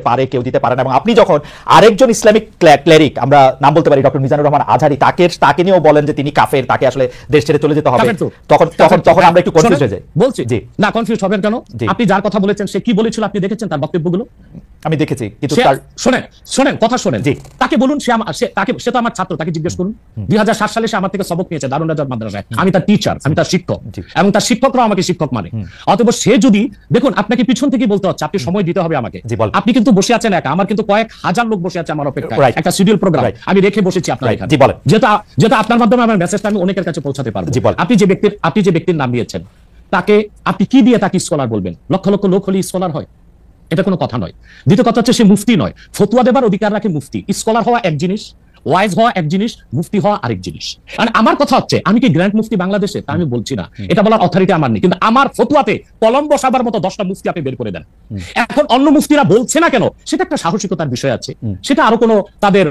পারে, কেউ দিতে পারে না। এবং আপনি যখন আরেকজন ইসলামিক ক্লেরিক, আমরা নাম বলতে পারি ডক্টর মিজানুর রহমান আজহারি, তাকে নিয়েও বলেন যে তিনি কাফের, তাকে আসলে দেশ ছেড়ে চলে যেতে হবে, তখন আমরা একটু কনফিউজ হয়ে যাই। বলছি জি না, কনফিউজ হবেন কেন? আপনি যার কথা বলেছেন সে কি বলেছিল আপনি দেখেছেন তার বক্তব্যগুলো? আমি দেখেছি, কিন্তু শোনেন কথা শোনেন। জি, তাকে বলুন, সে তো আমার ছাত্র, তাকে জিজ্ঞেস করুন। 2007 সালে সে আমার থেকে সবক নিয়েছে দারুন রাজার মাদ্রাসায়। আমি তার টিচার, আমি তার শিক্ষক, এবং তার শিক্ষকরাও আমাকে শিক্ষক মানে। অতএব সে যদি, দেখুন আপনাকে পিছন থেকে বলতে হচ্ছে, আপনি সময় দিতে হবে আমাকে। আপনি কিন্তু বসে আছেন একা, আমার কিন্তু কয়েক হাজার লোক বসে আছে আমার অপেক্ষায়, একটা শিডিউল প্রোগ্রাম আমি রেখে বসেছি আপনার এখানে। যেটা আপনার মাধ্যমে আমার মেসেজটা আমি অনেকের কাছে পৌঁছাতে পারবো। আপনি যে ব্যক্তির নাম নিয়েছেন, তাকে আপনি কি দিয়ে তাকে স্কলার বলবেন? লক্ষ লক্ষ লোক হলে স্কলার হয়? এটা কোনো কথা নয়। দ্বিতীয় কথা হচ্ছে সে মুফতি নয়, ফতুয়া দেবার অধিকার রাখে মুফতি। স্কলার হওয়া এক জিনিস, ওয়াইজ হওয়া এক জিনিস, মুফতি হওয়া আরেক জিনিস। মানে আমার কথা হচ্ছে, আমি কি গ্র্যান্ড মুফতি বাংলাদেশে তা আমি বলছি না, এটা বলার অথরিটি আমার নেই, কিন্তু আমার ফতুয়াতে কলম বসাবার মতো 10টা মুফতি আপনি বের করে দেন। এখন অন্য মুফতিরা বলছে না কেন, সেটা একটা সাহসিকতার বিষয় আছে, সেটা আরো কোনো তাদের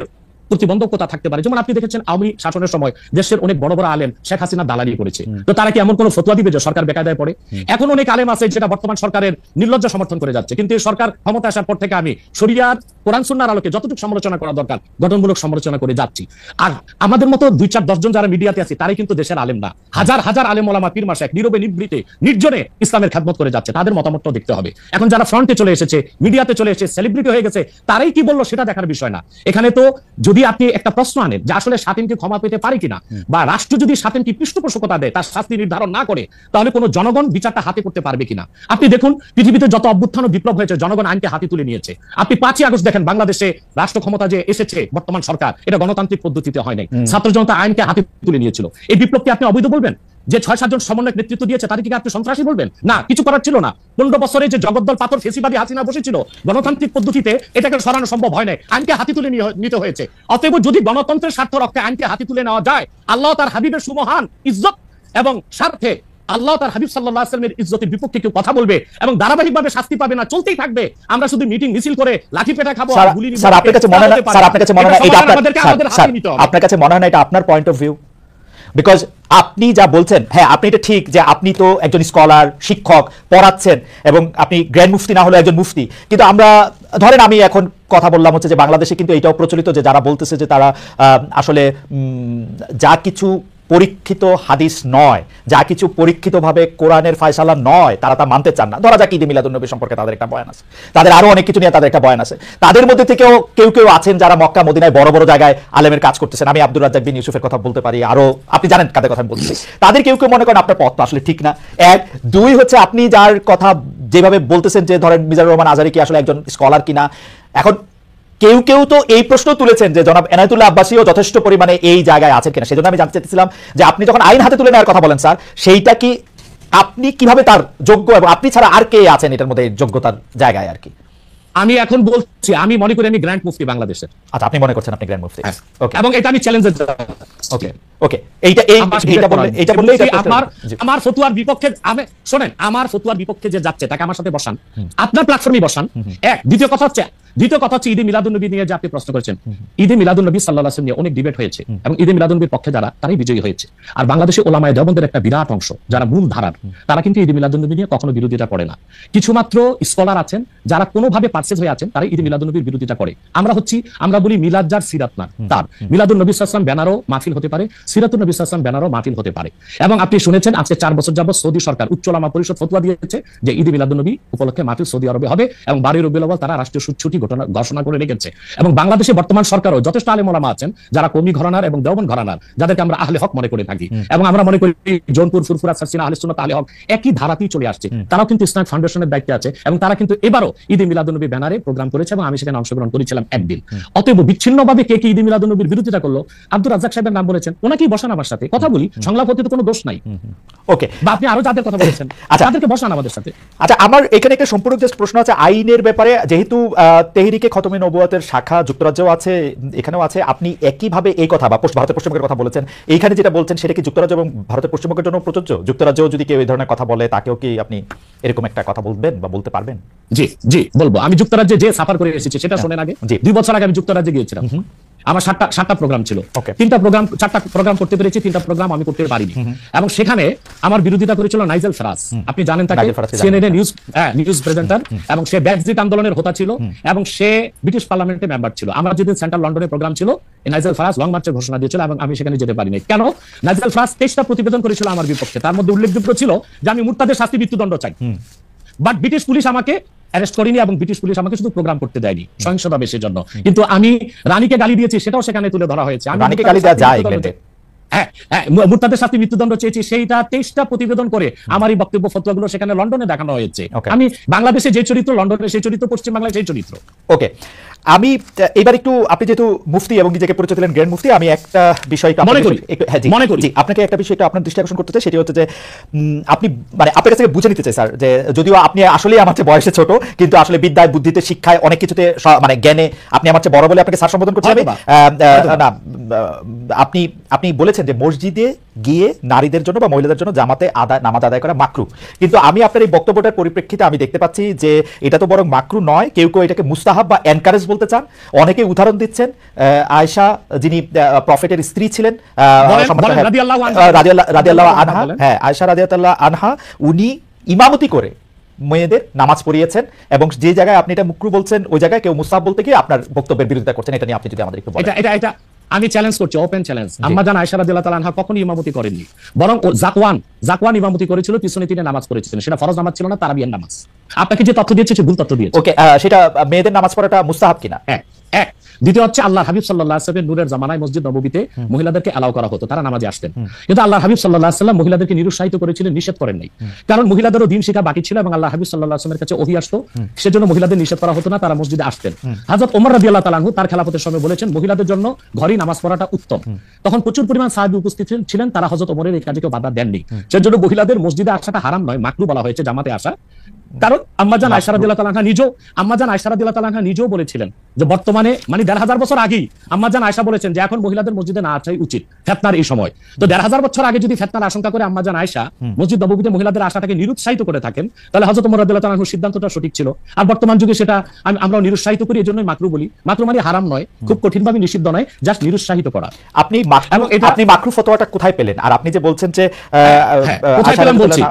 প্রতিবন্ধকতা থাকতে পারে। যেমন আপনি দেখেছেন আওয়ামী শাসনের সময় দেশের অনেক বড় বড় আলেম শেখ হাসিনা দালালি করেছে, তো তারা কি এমন কোন ফতোয়া দিবে যে সরকার বেকায়দায় পড়ে? এখন অনেক আলেম আছে যেটা বর্তমান সরকারের নির্লজ্জ সমর্থন করে যাচ্ছে, কিন্তু এই সরকার ক্ষমতা আসার পর থেকে আমি শরিয়ার, কোরআন সুন্নাহর আলোকে যতটুকু সমালোচনা করা দরকার গঠনমূলক সমালোচনা করে যাচ্ছি। আর আমাদের মতো 2-4-10 জন যারা মিডিয়াতে আছে তারাই কিন্তু দেশের আলেম না, হাজার হাজার আলেম ওলামা পীর মাশায়েখ নীরবে নিভৃতে নির্জনে ইসলামের খেদমত করে যাচ্ছে, তাদের মতামতটাও দেখতে হবে। এখন যারা ফ্রন্টে চলে এসেছে, মিডিয়াতে চলে এসেছে, সেলিব্রিটি হয়ে গেছে, তারাই কি বললো সেটা দেখার বিষয় না। এখানে তো যদি আপনি একটা প্রশ্ন আনেন যে আসলে স্বাধীনকে ক্ষমা পেতে পারে কিনা, বা রাষ্ট্র যদি স্বাধীনকে পৃষ্ঠপোষকতা দেয়, তার শাস্তি নির্ধারণ না করে, তাহলে কোনো জনগণ বিচারটা হাতে করতে পারবে কিনা? আপনি দেখুন পৃথিবীতে যত অভ্যুত্থান ও বিপ্লব হয়েছে জনগণ আইনকে হাতে তুলে নিয়েছে। আপনি 5ই আগস্ট দেখেন বাংলাদেশে রাষ্ট্র ক্ষমতা যে এসেছে বর্তমান সরকার, এটা গণতান্ত্রিক পদ্ধতিতে হয় নাই, ছাত্র জনতা আইনকে হাতে তুলে নিয়েছিল। এই বিপ্লবকে আপনি অবৈধ বলবেন? যে 6-7 জন সমন্বয়ক নেতৃত্ব দিয়েছে তাদেরকে আপনি সন্ত্রাসী বলবেন? না, কিছু করার ছিল না। 15 বছরে যে জগদ্দল পাথর ফেসিবাদী হাসিনা বসেছিল, গণতান্ত্রিক পদ্ধতিতে এটাকে সরানো সম্ভব হয় নাই, আইনকে হাতে তুলে নিতে হয়েছে। অতএব যদি গণতন্ত্রের স্বার্থ রক্ষায় আইনকে হাতে তুলে নেওয়া যায়, আল্লাহ তার হাবিবের সুমহান ইজ্জত এবং স্বার্থে, আল্লাহ তার হাবিব সাল্লাল্লাহু আলাইহি ওয়াসাল্লামের ইজ্জতের বিপক্ষে কেউ কথা বলবে এবং ধারাবাহিকভাবে শাস্তি পাবে না, চলতেই থাকবে। আমরা শুধু মিটিং মিছিল করে লাঠি পেটা খাবো আর গুলি নিব। স্যার আপনার কাছে মনে হয় না, স্যার আপনার কাছে মনে হয় না এটা আপনার কাছে মনে হয় না এটা আপনার পয়েন্ট অফ ভিউ? বিকজ আপনি যা বলছেন, হ্যাঁ আপনি এটা ঠিক যে আপনি তো একজন স্কলার, শিক্ষক, পড়াচ্ছেন, এবং আপনি গ্র্যান্ড মুফতি না হলে একজন মুফতি, কিন্তু আমরা ধরেন আমি এখন কথা বললাম হচ্ছে যে বাংলাদেশে কিন্তু এটাও প্রচলিত যে যারা বলতেছে যে তারা আসলে যা কিছু পরীক্ষিত হাদিস নয়, যা কিছু পরীক্ষিতভাবে কোরআনের ফয়সালা নয়, তারা তা মানতে চান না। ধরা যাক ঈদে মিলাদুন্নবী সম্পর্কে তাদের একটা বয়ান আছে, তাদের আরো অনেক কিছু নিয়ে তাদের একটা বয়ান আছে। তাদের মধ্যে থেকেও কেউ কেউ আছেন যারা মক্কা মদিনায় বড় বড় জায়গায় আলেমের কাজ করতেছেন। আমি আব্দুর রাজ্জাক বিন ইউসুফের কথা বলতে পারি, আরো আপনি জানেন কাদের কথা বলছি। তাদের কেউ কেউ মনে করেন আপনার পথ তো আসলে ঠিক না। 1, 2 হচ্ছে আপনি যার কথা যেভাবে বলতেছেন যে ধরেন মিজানুর রহমান আজহারি কি আসলে একজন স্কলার কিনা। এখন কেউ কেউ তো এই প্রশ্ন তুলেছেন যে জনাব এনায়েতুল্লাহ আব্বাসীও যথেষ্ট পরিমাণে এই জায়গায় আছেন কিনা। সেজন্য আমি জানতে চাইছিলাম যে আপনি যখন আইন হাতে তুলে নেওয়ার কথা বলেন স্যার, সেইটা কি আপনি কিভাবে তার যোগ্য, এবং আপনি ছাড়া আর কে আছেন এটার মধ্যে যোগ্যতার জায়গায় আর কি? আমি এখন বলছি, আমি মনে করি আমি গ্র্যান্ড মুফতি বাংলাদেশের। আচ্ছা, আপনি মনে করছেন আপনি গ্র্যান্ড মুফতি? ওকে, এবং এটা আমি চ্যালেঞ্জে ওকে ওকে এইটা বললে আমার ফতোয়ার বিপক্ষে, আমি শোনেন, আমার ফতোয়ার বিপক্ষে যে যাচ্ছে তাকে আমার সাথে বসান, আপনার প্ল্যাটফর্মে বসান। দ্বিতীয় কথা হচ্ছে ঈদে মিলাদুন্নবী নিয়ে যে আপনি প্রশ্ন করেছেন, ঈদে মিলাদুন্নবী সাল্লাল্লাহু আলাইহি ওয়াসাল্লাম নিয়ে অনেক ডিবেট হয়েছে, এবং ঈদে মিলাদুন্নবীর পক্ষে যারা, তারাই বিজয়ী হয়েছে। আর বাংলাদেশে ওলামায়ে দেওবন্দের একটা বিরাট অংশ যারা মূল ধারার, তারা কিন্তু ঈদে মিলাদুন্নবী নিয়ে কখনো বিরোধিতা করে না। কিছু মাত্র স্কলার আছেন যারা কোনোভাবে পারচেজ হয়ে আছেন, তারা ঈদে মিলাদুন্নবীর বিরোধিতা করে। আমরা বলি মিলাদ যার সিরাত না তার, মিলাদুন্নবী সাল্লাল্লাহু আলাইহি ওয়াসাল্লাম ব্যানারও মাহফিল হতে পারে, সিরাতুন নবী সাল্লাল্লাহু আলাইহি ওয়াসাল্লাম ব্যানারও মাহফিল হতে পারে। এবং আপনি শুনেছেন আজকে 4 বছর যাবত সৌদি সরকার উচ্চ ওলামা পরিষদ ফতোয়া দিয়েছে যে ঈদে মিলাদুন্নবী উপলক্ষে মাহফিল সৌদি আরবে হবে, এবং 12 রবিউল আউয়াল তারা রাষ্ট্রীয় ছুটি ঘোষণা করে রেখেছে। এবং বাংলাদেশে বর্তমান সরকারও যথেষ্ট আলেম ওলামা আছেন যারা কওমি ঘরানার এবং দেওবন্দ ঘরানার, যাদেরকে আমরা আহলে হক মনে করে থাকি, এবং আমরা মনে করি জৌনপুর, ফুরফুরা, সারসিনা, আহলে সুন্নাত, আহলে হক একই ধারাতেই চলে আসছে। তারাও কিন্তু ইসলামিক ফাউন্ডেশনের দায়িত্বে আছে, এবং তারা কিন্তু এবারও ঈদে মিলাদুন্নবী ব্যানারে প্রোগ্রাম করেছে, এবং আমি সেখানে অংশগ্রহণ করেছিলাম একদিন। অতএব বিচ্ছিন্নভাবে কে ঈদে মিলাদুন্নবীর বিরোধিতা করলো, আব্দুর রাজ্জাক সাহেবের নাম বলেছেন, ওনাকেই বসান আমার সাথে, কথা বলি, সংলাপ হতে তো কোনো দোষ নাই। ওকে, বা আপনি আরো যাদের কথা বলেছেন তাদেরকে বসান আমাদের সাথে। আচ্ছা, আমার এখানে একটা সম্পূর্ণ জাস্ট প্রশ্ন আছে আইনের ব্যাপারে। যেহেতু তেহরিকে খতমে নবুয়তের শাখা যুক্তরাজ্যেও আছে, এখানেও আছে, আপনি একইভাবে এই কথা বা ভারতের পশ্চিমবঙ্গের কথা বলেছেন, এইখানে যেটা বলছেন সেটা কি যুক্তরাজ্য এবং ভারতের পশ্চিমবঙ্গের জন্য প্রযোজ্য? যুক্তরাজ্যেও যদি কেউ এই ধরনের কথা বলে তাকেও কি আপনি এরকম একটা কথা বলবেন বা বলতে পারবেন? জি জি বলবো। আমি যুক্তরাজ্যে যে সাফার করে এসেছি সেটা শোনেন আগে। 2 বছর আগে আমি যুক্তরাজ্যে গিয়েছিলাম। আমার সাতটা প্রোগ্রাম ছিল, Okay. চারটা প্রোগ্রাম করতে পেরেছি, 3টা প্রোগ্রাম আমি করতে পারিনি। এবং সেখানে আমার বিরোধিতা করেছিল নাইজেল ফারাজ, আপনি জানেন তাকে, নাইজেল ফারাজকে সিএনএন নিউজ প্রেজেন্টার, এবং সে ব্রেক্সিট আন্দোলনের হোতা ছিল, এবং সে ব্রিটিশ পার্লামেন্টে মেম্বার ছিল। আমার যেদিন সেন্ট্রাল লন্ডনে প্রোগ্রাম ছিল, নাইজেল ফারাজ লং মার্চের ঘোষণা দিয়েছিল এবং আমি সেখানে যেতে পারিনি। কেন? নাইজেল ফারাজ 23টা প্রতিবেদন করেছিল আমার বিপক্ষে, তার মধ্যে উল্লেখযোগ্য ছিল যে আমি মুরতাদের শাস্তি মৃত্যুদণ্ড চাই। বাট ব্রিটিশ পুলিশ আমাকে অ্যারেস্ট করেনি এবং ব্রিটিশ পুলিশ আমাকে শুধু প্রোগ্রাম করতে দেয়নি সহিংসতা বেশের জন্য। কিন্তু আমি রানীকে গালি দিয়েছি, সেটাও সেখানে তুলে ধরা হয়েছে। আমি রানীকে গালি দেওয়া যায় ইংল্যান্ডে? মুরতাদের শাস্তি মৃত্যুদণ্ড চেয়েছি, সেইটা 23টা প্রতিবেদন করে আমার এই বক্তব্য ফতোয়াগুলো সেখানে লন্ডনে দেখানো হয়েছে। Okay. আমি বাংলাদেশে যে চরিত্র, লন্ডনে সেই চরিত্র, পশ্চিম বাংলায় সেই চরিত্র। ওকে, আমি এবার একটু, আপনি যেহেতু মুফতি এবং নিজেকে পরিচয় দিলেন গ্র্যান্ড মুফতি, আমি একটা বিষয় মনে করি আপনাকে একটা বিষয় একটু আপনার দৃষ্টি আকর্ষণ করতে চাই। সেটি হচ্ছে যে আপনি মানে আপনার কাছ থেকে বুঝে নিতে চাই স্যার, যে যদিও আপনি আসলেই আমার চেয়ে বয়সে ছোট, কিন্তু আসলে বিদ্যায়, বুদ্ধিতে, শিক্ষায়, অনেক কিছুতে মানে জ্ঞানে আপনি আমার চেয়ে বড় বলে আপনাকে স্যার সম্বোধন করতে হবে না। আপনি বলেছেন যে মসজিদে গিয়ে নারীদের জন্য বা মহিলাদের জন্য নামাজ আদায় করা মাকরু, কিন্তু আমি আপনার এই বক্তব্যটার পরিপ্রেক্ষিতে আমি দেখতে পাচ্ছি যে এটা তো বরং মাকরু নয়, কেউ কেউ এটাকে মুস্তাহাব বা এনকারেজ বলতে চান। অনেকে উদাহরণ দিচ্ছেন আয়েশা, যিনি প্রফেটের স্ত্রী ছিলেন, রাদিয়াল্লাহু আনহা, হ্যাঁ আয়েশা রাদিয়াল্লাহু আনহা, উনি ইমামতি করে মেয়েদের নামাজ পড়িয়েছেন, এবং যে জায়গায় আপনি এটা মুকরু বলছেন, ওই জায়গায় কেউ মুস্তাহাব বলতে গিয়ে আপনার বক্তব্যের বিরোধিতা করছেন। এটা নিয়ে আপনি যদি আমাদের একটু বলেন। এটা আমি চ্যালেঞ্জ করছি, ওপেন চ্যালেঞ্জ। আম্মা জান আয়েশা রাদিয়াল্লাহু তাআলা আনহা কখনো ইমামতি করেননি, বরং জাকওয়ান ইমামতি করেছিল, পিছনে তিনি নামাজ পড়েছিলেন। সেটা ফরজ নামাজ ছিল না, তারাবিয়ার নামাজ। আপনাকে যে তথ্য দিয়েছে সে ভুল তথ্য দিয়েছে। ওকে, সেটা মেয়েদের নামাজ পড়াটা মুস্তাহাব কিনা? এক দ্বিতীয় হচ্ছে আল্লাহর হাবিব সাল্লাল্লাহু আলাইহি ওয়াসাল্লামের নূরের জামানায় মসজিদ নববীতে মহিলাদেরকে এলাও করা হতো, তারা নামাজে আসতেন। কিন্তু আল্লাহর হাবিব সাল্লাল্লাহু আলাইহি ওয়াসাল্লাম মহিলাদেরকে নিরুৎসাহিত করেছিলেন, নিষেধ করেন নাই। কারণ মহিলাদেরও দিন শিক্ষা বাকি ছিল এবং আল্লাহর হাবিব সাল্লাল্লাহু আলাইহি ওয়াসাল্লামের কাছে ওহী আসতো, সেজন্য মহিলাদের নিষেধ করা হতো না, তারা মসজিদে আসতেন। হযরত ওমর রাদিয়াল্লাহু তাআলা আনহু তার খেলাফতের সময় বলেছেন মহিলাদের জন্য ঘরেই নামাজ পড়াটা উত্তম। তখন প্রচুর পরিমাণ সাহাবী উপস্থিত ছিলেন, তারা হযরত ওমরের এই কাজে কেউ বাধা দেননি। সেজন্য মহিলাদের মসজিদে আসাটা হারাম নয়, মাকরু বলা হয়েছে জামাতে আসা। কারণ আম্মাজান আয়েশা রাদিয়াল্লাহু তাআলা আনহা নিজেও বলেছিলেন যে বর্তমানে মানে 1500 বছর আগেই আম্মাজান আয়েশা বলেছেন যে এখন মহিলাদের মসজিদে না আসাই উচিত ফিতনার এই সময়। তো 1500 বছর আগে যদি ফিতনার আশঙ্কা করে আম্মাজান আয়েশা মসজিদ নববীতে মহিলাদের আসাটাকে নিরুৎসাহিত করে থাকেন, তাহলে হযরত ওমর রাদিয়াল্লাহু তাআলা আনহুর সিদ্ধান্তটা সঠিক ছিল। আর বর্তমান যুগে সেটা আমরা নিরুৎসাহিত করি, এজন্যই মাকরু বলি। মাকরু মানে হারাম নয়, খুব কঠিনভাবে নিষিদ্ধ নয়, জাস্ট নিরুৎসাহিত করা। আপনি মাকরু ফতোয়াটা কোথায় পেলেন? আর আপনি যে বলছেন যে কোথায় পেলাম বলছি,